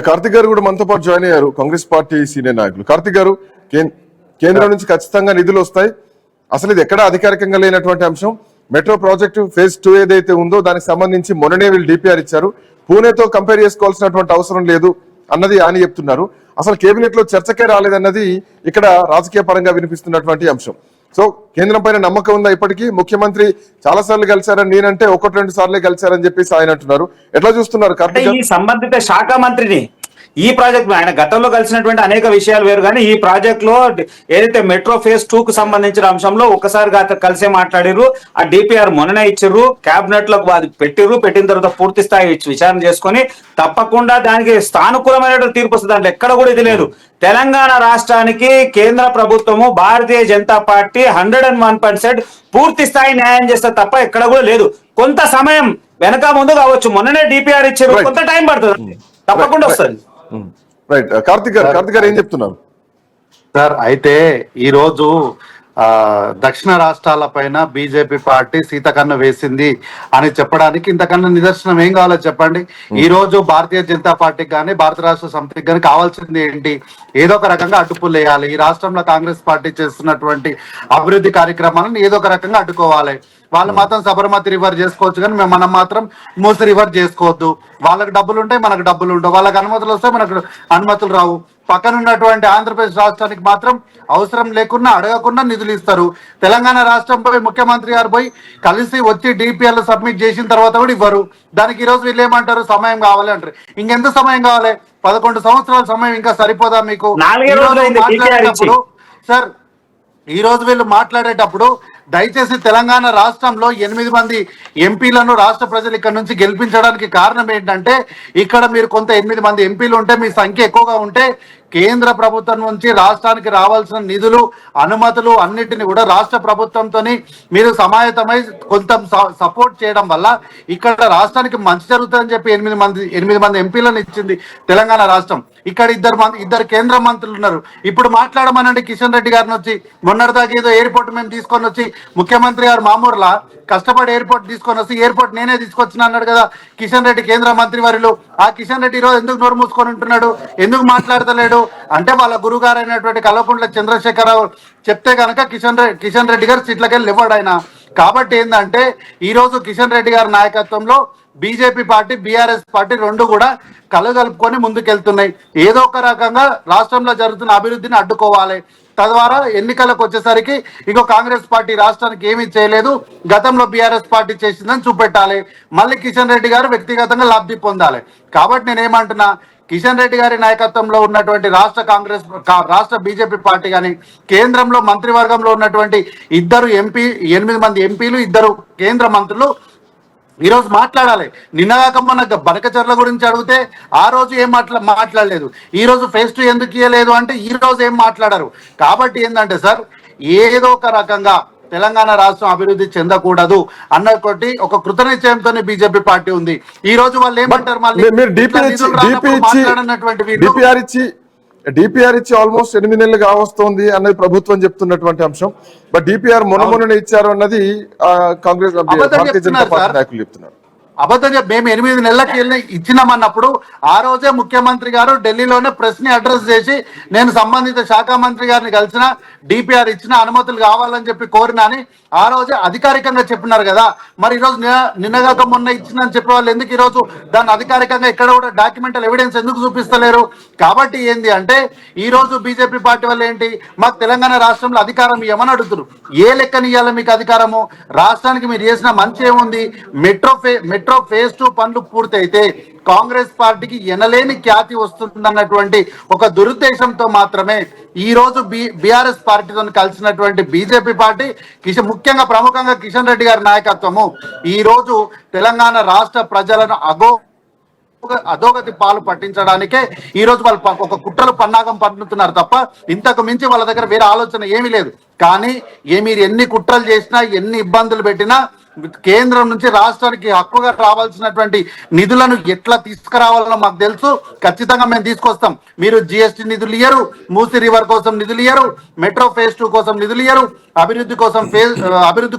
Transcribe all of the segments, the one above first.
కార్తిక్ గారు కూడా మనతో పాటు జాయిన్ అయ్యారు. కాంగ్రెస్ పార్టీ సీనియర్ నాయకులు. కార్తిక్ గారు, కేంద్రం నుంచి ఖచ్చితంగా నిధులు వస్తాయి. అసలు ఇది ఎక్కడ అధికారికంగా లేనటువంటి అంశం. మెట్రో ప్రాజెక్టు ఫేజ్ 2 ఏదైతే ఉందో దానికి సంబంధించి మొన్ననే వీళ్ళు డిపిఆర్ ఇచ్చారు. పూణేతో కంపేర్ చేసుకోవాల్సినటువంటి అవసరం లేదు అన్నది అని చెప్తున్నారు. అసలు కేబినెట్ లో చర్చకే రాలేదన్నది ఇక్కడ రాజకీయ పరంగా వినిపిస్తున్నటువంటి అంశం. సో కేంద్రం పైన నమ్మకం ఉందా? ఇప్పటికీ ముఖ్యమంత్రి చాలా సార్లు కలిశారని నేనంటే 1-2 సార్లే కలిశారని చెప్పేసి ఆయన అంటున్నారు. ఎట్లా చూస్తున్నారు కార్తిక్? ఈ సంబంధిత శాఖ మంత్రిని ఈ ప్రాజెక్ట్ ఆయన గతంలో కలిసినటువంటి అనేక విషయాలు వేరు, కానీ ఈ ప్రాజెక్ట్ లో ఏదైతే మెట్రో ఫేజ్ 2 కు సంబంధించిన అంశంలో ఒక్కసారిగా కలిసే మాట్లాడిరు. ఆ డిపిఆర్ మొన్ననే ఇచ్చిర్రు, కేబినెట్ లో పెట్టిన తర్వాత పూర్తి స్థాయి విచారణ చేసుకొని తప్పకుండా దానికి సానుకూలమైనటువంటి తీర్పు వస్తుంది. దాంట్లో ఎక్కడ కూడా ఇది లేదు. తెలంగాణ రాష్ట్రానికి కేంద్ర ప్రభుత్వము భారతీయ జనతా పార్టీ 101% పూర్తి స్థాయి న్యాయం చేస్తే తప్ప ఎక్కడ కూడా లేదు. కొంత సమయం వెనక ముందు కావచ్చు, మొన్ననే డిపిఆర్ ఇచ్చారు, కొంత టైం పడుతుంది, తప్పకుండా వస్తుంది. రైట్. కార్తిక్ గారు ఏం చెప్తున్నారు సార్? అయితే ఈ రోజు దక్షిణ రాష్ట్రాల పైన బీజేపీ పార్టీ సీతకన్ను వేసింది అని చెప్పడానికి ఇంతకన్నా నిదర్శనం ఏం కావాలో చెప్పండి. ఈ రోజు భారతీయ జనతా పార్టీకి కానీ భారత రాష్ట్ర సమితికి కానీ కావాల్సింది ఏంటి? ఏదో ఒక రకంగా అడ్డుపులు వేయాలి. ఈ రాష్ట్రంలో కాంగ్రెస్ పార్టీ చేస్తున్నటువంటి అభివృద్ధి కార్యక్రమాలను ఏదో ఒక రకంగా అడ్డుకోవాలి. వాళ్ళు మాత్రం సబర్మతి రివర్ చేసుకోవచ్చు, కానీ మనం మాత్రం మూసి రివర్ చేసుకోవద్దు. వాళ్ళకి డబ్బులు ఉంటాయి, మనకు డబ్బులు ఉండవు. వాళ్ళకి అనుమతులు వస్తాయి, మనకు అనుమతులు రావు. పక్కన ఉన్నటువంటి ఆంధ్రప్రదేశ్ రాష్ట్రానికి మాత్రం అవసరం లేకుండా అడగకుండా నిధులు ఇస్తారు. తెలంగాణ రాష్ట్రంపై ముఖ్యమంత్రి గారు పోయి కలిసి వచ్చి డిపిఎల్ సబ్మిట్ చేసిన తర్వాత కూడా ఇవ్వరు. దానికి ఈ రోజు వీళ్ళు ఏమంటారు? సమయం కావాలి అంటారు. ఇంకెంత సమయం కావాలి? 11 సంవత్సరాల సమయం ఇంకా సరిపోదా మీకు? మాట్లాడేటప్పుడు సార్, ఈ రోజు వీళ్ళు మాట్లాడేటప్పుడు దయచేసి తెలంగాణ రాష్ట్రంలో 8 మంది ఎంపీలను రాష్ట్ర ప్రజలు ఇక్కడ నుంచి గెలిపించడానికి కారణం ఏంటంటే, ఇక్కడ మీరు కొంత 8 మంది ఎంపీలు ఉంటే, మీ సంఖ్య ఎక్కువగా ఉంటే కేంద్ర ప్రభుత్వం నుంచి రాష్ట్రానికి రావాల్సిన నిధులు, అనుమతులు అన్నిటిని కూడా రాష్ట్ర ప్రభుత్వంతో మీరు సమాయత్తమై కొంత సపోర్ట్ చేయడం వల్ల ఇక్కడ రాష్ట్రానికి మంచి జరుగుతుందని చెప్పి 8 మంది ఎంపీలను ఇచ్చింది తెలంగాణ రాష్ట్రం. ఇక్కడ ఇద్దరు కేంద్ర మంత్రులు ఉన్నారు. ఇప్పుడు మాట్లాడమనండి కిషన్ రెడ్డి గారిని వచ్చి. మొన్నటిదాకా ఏదో ఎయిర్పోర్ట్ మేము తీసుకొని వచ్చి, ముఖ్యమంత్రి గారు మామూలులా కష్టపడి ఎయిర్పోర్ట్ తీసుకొని వస్తే ఎయిర్పోర్ట్ నేనే తీసుకొచ్చిన అన్నాడు కదా కిషన్ రెడ్డి, కేంద్ర మంత్రి వారిలో. ఆ కిషన్ రెడ్డి ఈరోజు ఎందుకు నోరు మూసుకొని ఉంటున్నాడు? ఎందుకు మాట్లాడతలేడు? అంటే వాళ్ళ గురువు గారు అయినటువంటి కల్వకుంట్ల చంద్రశేఖరరావు చెప్తే కనుక కిషన్ రెడ్డి గారు సీట్లకెళ్ళి ఇవ్వడు ఆయన. కాబట్టి ఏంటంటే ఈ రోజు కిషన్ రెడ్డి గారి నాయకత్వంలో బీజేపీ పార్టీ, బీఆర్ఎస్ పార్టీ రెండు కూడా కలుపుకొని ముందుకెళ్తున్నాయి. ఏదో ఒక రకంగా రాష్ట్రంలో జరుగుతున్న అభివృద్ధిని అడ్డుకోవాలి. తద్వారా ఎన్నికలకు వచ్చేసరికి ఇగో కాంగ్రెస్ పార్టీ రాష్ట్రానికి ఏమీ చేయలేదు, గతంలో బీఆర్ఎస్ పార్టీ చేసిందని చూపెట్టాలి. మళ్ళీ కిషన్ రెడ్డి గారు వ్యక్తిగతంగా లబ్ధి పొందాలి. కాబట్టి నేనేమంటున్నా, కిషన్ రెడ్డి గారి నాయకత్వంలో ఉన్నటువంటి రాష్ట్ర బీజేపీ పార్టీ కానీ, కేంద్రంలో మంత్రివర్గంలో ఉన్నటువంటి 8 మంది ఎంపీలు, 2 కేంద్ర మంత్రులు ఈరోజు మాట్లాడాలి. నిన్నగాక మన బనకచర్ల గురించి అడిగితే ఆ రోజు ఏం మాట్లాడలేదు. ఈ రోజు ఫేజ్ 2 ఎందుకు ఇవ్వలేదు అంటే ఈ రోజు ఏం మాట్లాడారు. కాబట్టి ఏంటంటే సార్, ఏదో ఒక రకంగా తెలంగాణ రాష్ట్రం అభివృద్ధి చెందకూడదు అన్నటువంటి ఒక కృతనిశ్చయంతో బీజేపీ పార్టీ ఉంది. ఈ రోజు వాళ్ళు ఏమంటారు? మళ్ళీ డిపిఆర్ ఇచ్చి ఆల్మోస్ట్ 8 నెలలు కావస్తోంది అన్నది ప్రభుత్వం చెప్తున్నటువంటి అంశం. బట్ డిపిఆర్ మొన్ననే ఇచ్చారు అన్నది కాంగ్రెస్ భారతీయ జనతా పార్టీ నాయకులు చెప్తున్నారు. అబద్ధం మేము 8 నెలలకి ఇచ్చినామన్నప్పుడు ఆ రోజే ముఖ్యమంత్రి గారు ఢిల్లీలోనే ప్రెస్ ని అడ్రస్ చేసి, నేను సంబంధిత శాఖ మంత్రి గారిని కలిసిన, డిపిఆర్ ఇచ్చిన, అనుమతులు కావాలని చెప్పి కోరినా అని ఆ రోజే అధికారికంగా చెప్పినారు కదా. మరి ఈరోజు నిన్నగాక మొన్న ఇచ్చిందని చెప్పే వాళ్ళు ఎందుకు ఈరోజు దాన్ని అధికారికంగా ఎక్కడ కూడా డాక్యుమెంటల్ ఎవిడెన్స్ ఎందుకు చూపిస్తలేరు? కాబట్టి ఏంది అంటే, ఈ రోజు బీజేపీ పార్టీ వల్ల ఏంటి, మాకు తెలంగాణ రాష్ట్రంలో అధికారం ఇవ్వమని అడుగుతున్నారు. ఏ లెక్కని ఇవ్వాలి మీకు అధికారము? రాష్ట్రానికి మీరు చేసిన మంచి ఏముంది? మెట్రో ఫేజ్ 2 పనులు పూర్తయితే కాంగ్రెస్ పార్టీకి ఎనలేని ఖ్యాతి వస్తుందన్నటువంటి ఒక దురుద్దేశంతో మాత్రమే ఈ రోజు బీఆర్ఎస్ పార్టీతో కలిసినటువంటి బీజేపీ పార్టీ, ముఖ్యంగా ప్రముఖంగా కిషన్ రెడ్డి గారి నాయకత్వము ఈ రోజు తెలంగాణ రాష్ట్ర ప్రజలను అధోగతి పాలు పట్టించడానికే ఈ రోజు వాళ్ళు ఒక కుట్రలు పన్నాగం పన్నుతున్నారు తప్ప ఇంతకు మించి వాళ్ళ దగ్గర వేరే ఆలోచన ఏమీ లేదు. కానీ మీరు ఎన్ని కుట్రలు చేసినా, ఎన్ని ఇబ్బందులు పెట్టినా, కేంద్రం నుంచి రాష్ట్రానికి హక్కుగా రావాల్సినటువంటి నిధులను ఎట్లా తీసుకురావాలనో మాకు తెలుసు. ఖచ్చితంగా మేము తీసుకొస్తాం. మీరు జిఎస్టీ నిధులు ఇయ్యరు, మూసీ రివర్ కోసం నిధులు ఇయ్యరు, మెట్రో ఫేజ్ 2 కోసం నిధులు ఇయ్యరు, అభివృద్ధి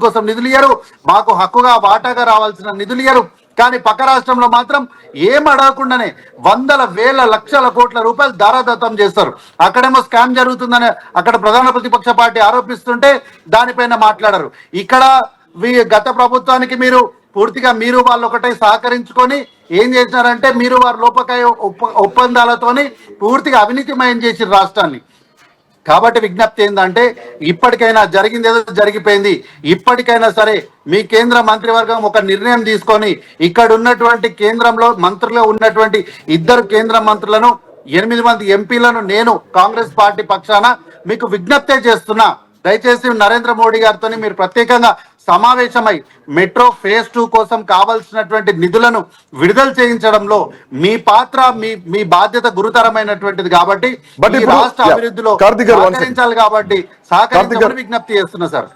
కోసం నిధులు ఇయ్యరు, మాకు హక్కుగా వాటాగా రావాల్సిన నిధులు ఇయ్యరు. కానీ పక్క రాష్ట్రంలో మాత్రం ఏం అడగకుండానే వందల వేల లక్షల కోట్ల రూపాయలు ధారాదత్తం చేస్తారు. అక్కడేమో స్కామ్ జరుగుతుందని అక్కడ ప్రధాన ప్రతిపక్ష పార్టీ ఆరోపిస్తుంటే దానిపైన మాట్లాడరు. ఇక్కడ గత ప్రభుత్వానికి మీరు పూర్తిగా మీరు వాళ్ళు ఒకటే సహకరించుకొని ఏం చేసినారంటే మీరు వారి లోపకాయ ఒప్పందాలతోని పూర్తిగా అవినీతిమయం చేసిన రాష్ట్రాన్ని. కాబట్టి విజ్ఞప్తి ఏంటంటే ఇప్పటికైనా జరిగింది ఏదో జరిగిపోయింది, ఇప్పటికైనా సరే మీ కేంద్ర మంత్రివర్గం ఒక నిర్ణయం తీసుకొని ఇక్కడ ఉన్నటువంటి కేంద్రంలో మంత్రులు ఉన్నటువంటి 2 కేంద్ర మంత్రులను 8 మంది ఎంపీలను నేను కాంగ్రెస్ పార్టీ పక్షాన మీకు విజ్ఞప్తి చేస్తున్నా. దయచేసి నరేంద్ర మోడీ గారితో మీరు ప్రత్యేకంగా సమావేశమై మెట్రో ఫేజ్ 2 కోసం కావాల్సినటువంటి నిధులను విడుదల చేయించడంలో మీ పాత్ర మీ బాధ్యత గురుతరమైనటువంటిది. కాబట్టి ఈ రాష్ట్ర అభివృద్ధిలో సహకరించాలి కాబట్టి సహకరించమని విజ్ఞప్తి చేస్తున్నా సార్.